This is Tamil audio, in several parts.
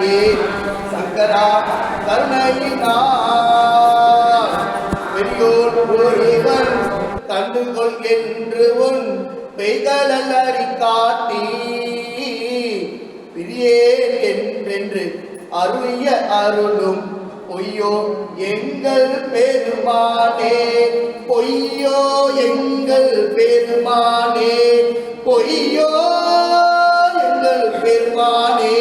ஏ சங்கரா கருணையினார் பெரியோர் ஒருவன் கண்டுகொள் என்று உன் பெய்களல் அறி காட்டி பிரியேன் என்றென்று அருளிய அருளும் பொய்யோ எங்கள் பெருமானே பொய்யோ எங்கள் பெருமானே பொய்யோ எங்கள் பெருமானே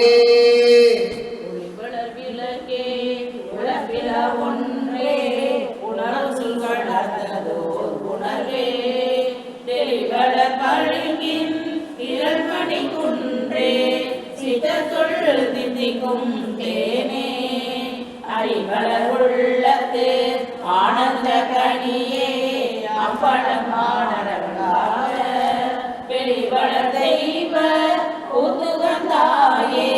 அறிவளர் உள்ளத்து ஆனந்த கனியே அப்பளமானரங்காக வெளிவள தெய்வ புதுகந்தாயே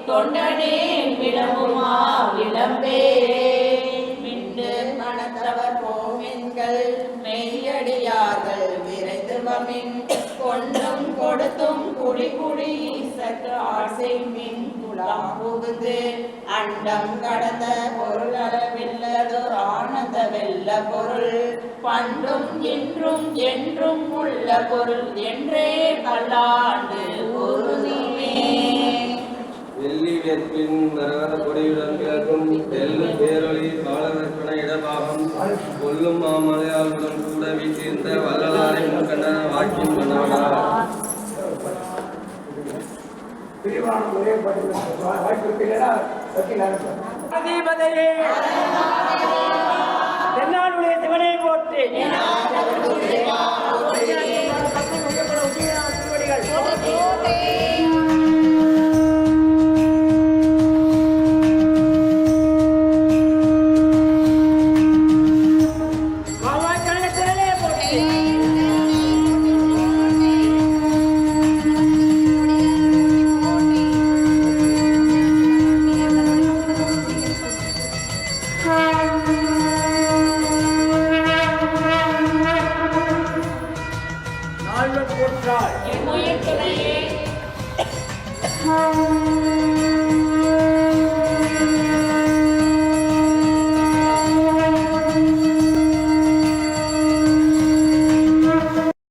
தொண்டனே விளம்புமா விளம்பே மிண்டு மனத்தவர் போமென்கள் மெய்யடியார்கள் விரைந்து வமின் கொண்டும் கொடுத்தும் குடி குடி சற்று ஆசை மின் குலாம் புகுந்து அண்டம் கடந்த பொருள் அளவில்லதோர் ஆனந்த வெல்ல பொருள் பண்டும் இன்றும் என்றும் உள்ள பொருள் என்றே பல்லாண்டு உறுதிமே வெள்ளி வெற்பின் மரகத கொடியுடன் கிழக்கும் வெல்லும் பேரொளி காலவற்பன இடபாகம் கொல்லும் மாமலையாளுடன் கூட வீட்டிருந்த வள்ளலாரை முன்கண்ட வாக்கியம் பண்ணவனா தென்னாடுடைய சிவனை போற்றி என் முயற்சியே